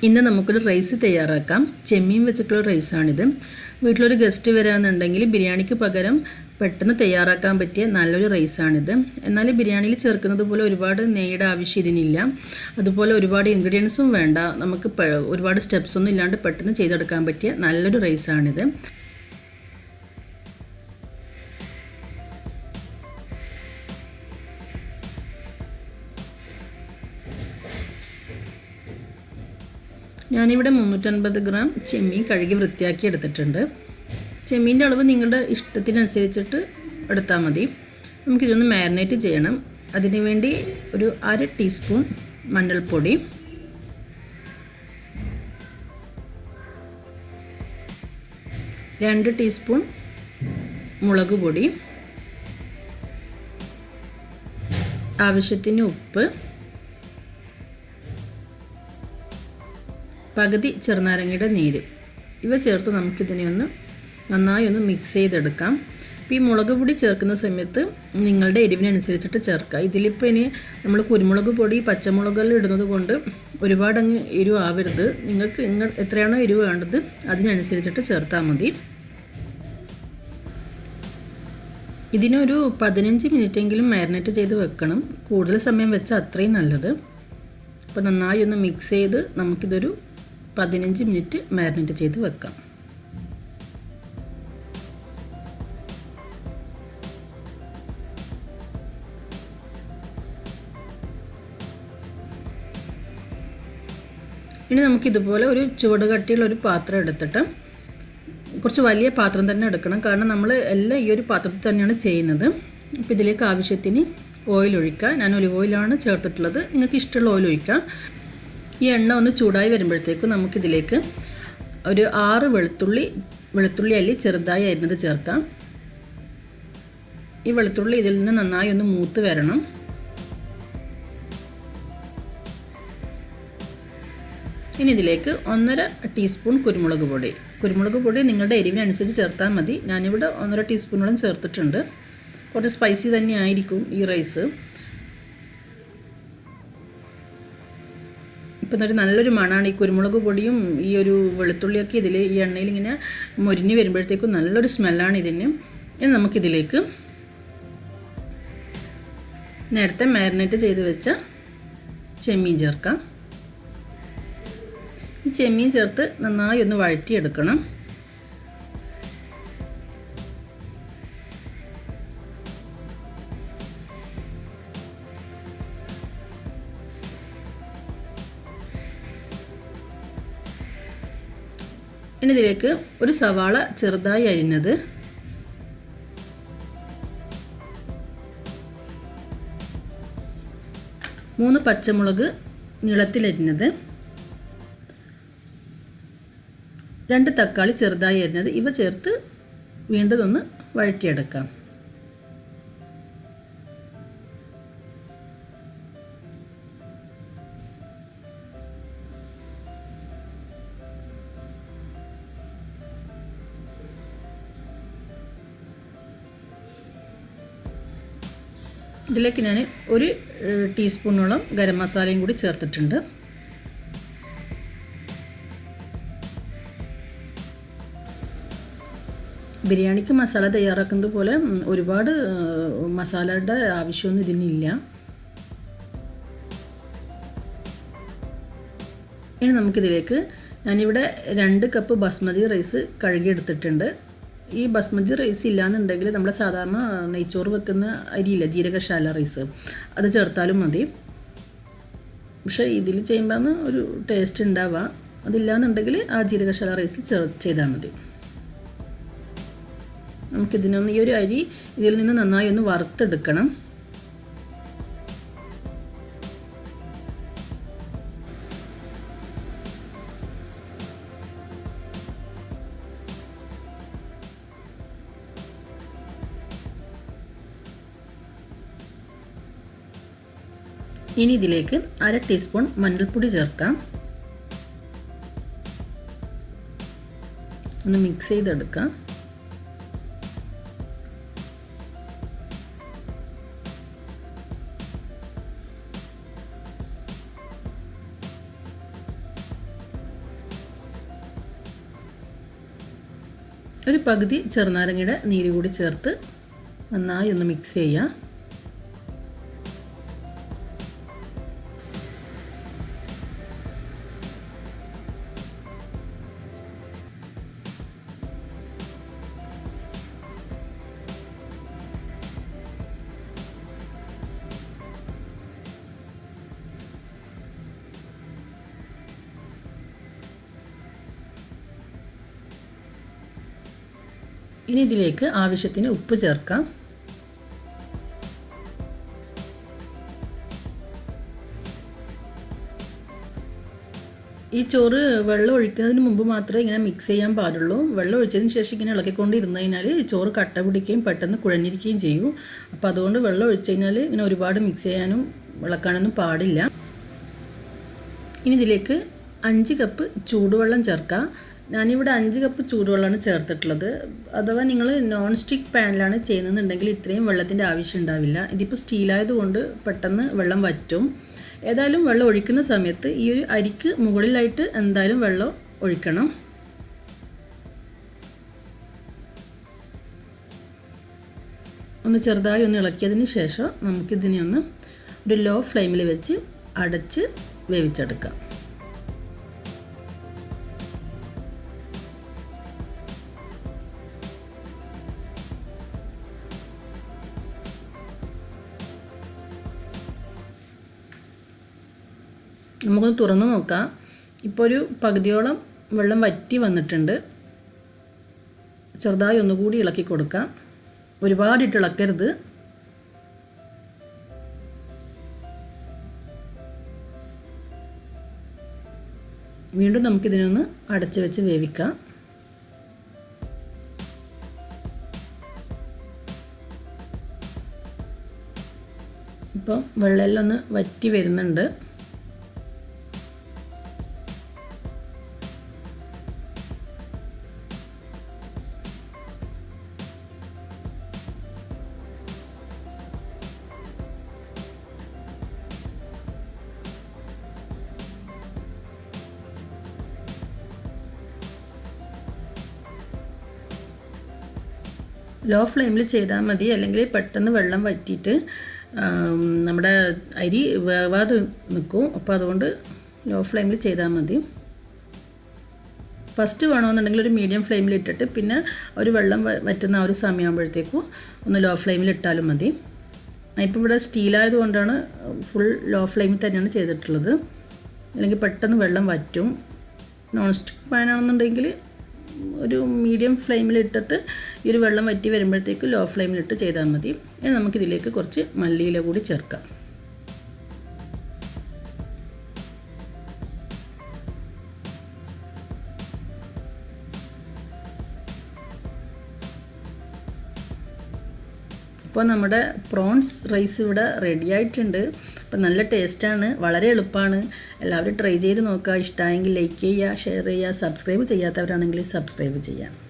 ഇന്ന് നമുക്കൊരു റൈസ് തയ്യാറാക്കാം. ചെമ്മീൻ വെച്ചിട്ടുള്ള റൈസാണിത്. വീട്ടിലൊരു ഗസ്റ്റ് വരാമെന്നുണ്ടെങ്കിൽ ബിരിയാണിക്ക് പകരം പെട്ടെന്ന് തയ്യാറാക്കാൻ പറ്റിയ നല്ലൊരു റൈസാണിത്. എന്നാൽ ബിരിയാണിയിൽ ചേർക്കുന്നത് പോലെ ഒരുപാട് നെയ്യുടെ ആവശ്യം ഇതിനില്ല. അതുപോലെ ഒരുപാട് ഇൻഗ്രീഡിയൻസും വേണ്ട. നമുക്ക് ഒരുപാട് സ്റ്റെപ്സ് ഒന്നും ഇല്ലാണ്ട് പെട്ടെന്ന് ചെയ്തെടുക്കാൻ പറ്റിയ നല്ലൊരു റൈസാണിത്. ഞാനിവിടെ 350 ഗ്രാം ചെമ്മീൻ കഴുകി വൃത്തിയാക്കി എടുത്തിട്ടുണ്ട്. ചെമ്മീൻ്റെ അളവ് നിങ്ങളുടെ ഇഷ്ടത്തിനനുസരിച്ചിട്ട് എടുത്താൽ മതി. നമുക്കിതൊന്ന് മാരിനേറ്റ് ചെയ്യണം. അതിനുവേണ്ടി ഒരു 1/2 ടീസ്പൂൺ മഞ്ഞൾപ്പൊടി, 2 ടീസ്പൂൺ മുളക് പൊടി, ആവശ്യത്തിന് ഉപ്പ്, പകുതി ചെറുനാരങ്ങയുടെ നീര്, ഇവ ചേർത്ത് നമുക്കിതിനെ നന്നായി മിക്സ് ചെയ്തെടുക്കാം. ഇപ്പോൾ ഈ മുളക് പൊടി ചേർക്കുന്ന സമയത്ത് നിങ്ങളുടെ എരിവിനനുസരിച്ചിട്ട് ചേർക്കുക. ഇതിലിപ്പോൾ ഇനി നമ്മൾ കുരുമുളക് പൊടി പച്ചമുളകെല്ലാം ഇടുന്നത് കൊണ്ട് ഒരുപാടങ്ങ് എരിവ് ആവരുത്. നിങ്ങൾക്ക് എത്രയാണോ എരിവ് വേണ്ടത് അതിനനുസരിച്ചിട്ട് ചേർത്താൽ മതി. ഇതിനൊരു 15 മിനിറ്റെങ്കിലും മാരിനേറ്റ് ചെയ്ത് വെക്കണം. കൂടുതൽ സമയം വെച്ചാൽ അത്രയും നല്ലത്. അപ്പോൾ നന്നായി മിക്സ് ചെയ്ത് നമുക്കിതൊരു 15 മിനിറ്റ് മാരിനേറ്റ് ചെയ്ത് വെക്കാം. ഇനി നമുക്കിതുപോലെ ഒരു ചുവട് കട്ടിയുള്ള ഒരു പാത്രം എടുത്തിട്ട്, കുറച്ച് വലിയ പാത്രം തന്നെ എടുക്കണം. കാരണം നമ്മൾ എല്ലാം ഈ ഒരു പാത്രത്തിൽ തന്നെയാണ് ചെയ്യുന്നത്. അപ്പോൾ ഇതിലേക്ക് ആവശ്യത്തിന് ഓയിൽ ഒഴിക്കുക. ഞാൻ ഒലിവ് ഓയിലാണ് ചേർത്തിട്ടുള്ളത്. നിങ്ങൾക്ക് ഇഷ്ടമുള്ള ഓയിൽ ഒഴിക്കാം. ഈ എണ്ണ ചൂടായി വരുമ്പോഴത്തേക്കും നമുക്കിതിലേക്ക് ഒരു 6 വെളുത്തുള്ളി അല്ലി ചെറുതായി അരിഞ്ഞത് ചേർക്കാം. ഈ വെളുത്തുള്ളി ഇതിൽ നിന്ന് നന്നായി മൂത്ത് വരണം. ഇനി ഇതിലേക്ക് 1.5 ടീസ്പൂൺ കുരുമുളക് പൊടി നിങ്ങളുടെ എരിവിനനുസരിച്ച് ചേർത്താൽ മതി. ഞാനിവിടെ 1.5 ടീസ്പൂണോളം ചേർത്തിട്ടുണ്ട്. കുറച്ച് സ്പൈസി തന്നെ ആയിരിക്കും ഈ റൈസ്. ഇപ്പം ഒരു നല്ലൊരു മണമാണ്. ഈ കുരുമുളക് പൊടിയും ഈ ഒരു വെളുത്തുള്ളിയൊക്കെ ഈ എണ്ണയിൽ ഇങ്ങനെ മൊരിഞ്ഞ് വരുമ്പോഴത്തേക്കും നല്ലൊരു സ്മെല്ലാണ് ഇതിന്. ഇനി നമുക്കിതിലേക്ക് നേരത്തെ മാരിനേറ്റ് ചെയ്ത് വെച്ച ചെമ്മീൻ ചേർക്കാം. ഈ ചെമ്മീൻ ചേർത്ത് നന്നായി വഴറ്റിയെടുക്കണം. ഇനി ഇതിലേക്ക് ഒരു സവാള ചെറുതായി അരിഞ്ഞത്, 3 പച്ചമുളക് നീളത്തിലരിഞ്ഞത്, 2 തക്കാളി ചെറുതായി അരിഞ്ഞത്, ഇവ ചേർത്ത് വീണ്ടും വഴറ്റിയെടുക്കാം. ഇതിലേക്ക് ഞാൻ 1 ടീസ്പൂണോളം ഗരം മസാലയും കൂടി ചേർത്തിട്ടുണ്ട്. ബിരിയാണിക്ക് മസാല തയ്യാറാക്കുന്നത് പോലെ ഒരുപാട് മസാലയുടെ ആവശ്യമൊന്നും ഇതിനില്ല. ഇനി നമുക്കിതിലേക്ക് ഞാനിവിടെ 2 കപ്പ് ബസ്മതി റൈസ് കഴുകിയെടുത്തിട്ടുണ്ട്. ഈ ബസ്മതി റൈസ് ഇല്ലയെന്നുണ്ടെങ്കിൽ നമ്മൾ സാധാരണ നെയ്ച്ചോറ് വെക്കുന്ന അരിയില്ല, ജീരകശാല റൈസ്, അത് ചേർത്താലും മതി. പക്ഷേ ഇതിൽ ചെയ്യുമ്പോൾ ഒരു ടേസ്റ്റ് ഉണ്ടാവുക. അതില്ലാന്നുണ്ടെങ്കിൽ ആ ജീരകശാല റൈസിൽ ചെയ്താൽ മതി. നമുക്കിതിനൊന്ന് ഈ ഒരു അരി ഇതിൽ നിന്ന് നന്നായി വറുത്തെടുക്കണം. ഇനി ഇതിലേക്ക് 1/2 ടീസ്പൂൺ മഞ്ഞൾപ്പൊടി ചേർക്കാം. മിക്സ് ചെയ്തെടുക്കാം. ഒരു പകുതി ചെറുനാരങ്ങയുടെ നീര് കൂടി ചേർത്ത് നന്നായി ഒന്ന് മിക്സ് ചെയ്യുക. ഇനി ഇതിലേക്ക് ആവശ്യത്തിന് ഉപ്പ് ചേർക്കാം. ഈ ചോറ് വെള്ളം ഒഴിക്കുന്നതിന് മുമ്പ് മാത്രമേ ഇങ്ങനെ മിക്സ് ചെയ്യാൻ പാടുള്ളൂ. വെള്ളം ഒഴിച്ചതിന് ശേഷം ഇങ്ങനെ ഇളക്കിക്കൊണ്ടിരുന്ന് കഴിഞ്ഞാൽ ചോറ് കട്ട പിടിക്കുകയും പെട്ടെന്ന് കുഴഞ്ഞിരിക്കുകയും ചെയ്യും. അപ്പോൾ അതുകൊണ്ട് വെള്ളം ഒഴിച്ച് കഴിഞ്ഞാൽ ഇങ്ങനെ ഒരുപാട് മിക്സ് ചെയ്യാനും ഇളക്കാനൊന്നും പാടില്ല. ഇനി ഇതിലേക്ക് 5 കപ്പ് ചൂടുവെള്ളം ചേർക്കാം. ഞാനിവിടെ 5 കപ്പ് ചൂടുവെള്ളമാണ് ചേർത്തിട്ടുള്ളത്. അഥവാ നിങ്ങൾ നോൺ സ്റ്റിക്ക് പാനിലാണ് ചെയ്യുന്നതെന്നുണ്ടെങ്കിൽ ഇത്രയും വെള്ളത്തിൻ്റെ ആവശ്യം ഉണ്ടാവില്ല. ഇതിപ്പോൾ സ്റ്റീലായതുകൊണ്ട് പെട്ടെന്ന് വെള്ളം വറ്റും. ഏതായാലും വെള്ളം ഒഴിക്കുന്ന സമയത്ത് ഈ ഒരു അരിക്ക് മുകളിലായിട്ട് എന്തായാലും വെള്ളം ഒഴിക്കണം. ഒന്ന് ചെറുതായി ഒന്ന് ഇളക്കിയതിന് ശേഷം നമുക്കിതിനെ ഒന്ന് ഒരു ലോ ഫ്ലെയിമിൽ വെച്ച് അടച്ച് വേവിച്ചെടുക്കാം. നമുക്കൊന്ന് തുറന്ന് നോക്കാം. ഇപ്പോൾ ഒരു പകുതിയോളം വെള്ളം വറ്റി വന്നിട്ടുണ്ട്. ചെറുതായി ഒന്നുകൂടി ഇളക്കി കൊടുക്കാം. ഒരുപാടിട്ട് ഇളക്കരുത്. വീണ്ടും നമുക്കിതിനൊന്ന് അടച്ച് വെച്ച് വേവിക്കാം. ഇപ്പോൾ വെള്ളമെല്ലാം ഒന്ന് വറ്റി വരുന്നുണ്ട്. ലോ ഫ്ലെയിമിൽ ചെയ്താൽ മതി, അല്ലെങ്കിൽ പെട്ടെന്ന് വെള്ളം വറ്റിയിട്ട് നമ്മുടെ അരി വേവാതെ നിൽക്കും. അപ്പോൾ അതുകൊണ്ട് ലോ ഫ്ലെയിമിൽ ചെയ്താൽ മതി. ഫസ്റ്റ് വേണമെന്നുണ്ടെങ്കിൽ ഒരു മീഡിയം ഫ്ലെയിമിൽ ഇട്ടിട്ട് പിന്നെ ഒരു വെള്ളം വറ്റുന്ന ആ ഒരു സമയമാകുമ്പോഴത്തേക്കും ഒന്ന് ലോ ഫ്ലെയിമിൽ ഇട്ടാലും മതി. ഇപ്പോൾ ഇവിടെ സ്റ്റീലായതുകൊണ്ടാണ് ഫുൾ ലോ ഫ്ലെയിമിൽ തന്നെയാണ് ചെയ്തിട്ടുള്ളത്. അല്ലെങ്കിൽ പെട്ടെന്ന് വെള്ളം വറ്റും. നോൺ സ്റ്റിക്ക് പാനാണെന്നുണ്ടെങ്കിൽ ഒരു മീഡിയം ഫ്ലെയിമിലിട്ടിട്ട് ഈ ഒരു വെള്ളം വറ്റി വരുമ്പോഴത്തേക്ക് ലോ ഫ്ലെയിമിലിട്ട് ചെയ്താൽ മതി. ഇനി നമുക്കിതിലേക്ക് കുറച്ച് മല്ലിയില കൂടി ചേർക്കാം. ഇപ്പോൾ നമ്മുടെ പ്രോൺസ് റൈസ് ഇവിടെ റെഡി ആയിട്ടുണ്ട്. അപ്പോൾ നല്ല ടേസ്റ്റാണ്, വളരെ എളുപ്പമാണ്. എല്ലാവരും ട്രൈ ചെയ്ത് നോക്കുക. ഇഷ്ടമായെങ്കിൽ ലൈക്ക് ചെയ്യുക, ഷെയർ ചെയ്യുക, സബ്സ്ക്രൈബ് ചെയ്യാത്തവരാണെങ്കിൽ സബ്സ്ക്രൈബ് ചെയ്യുക.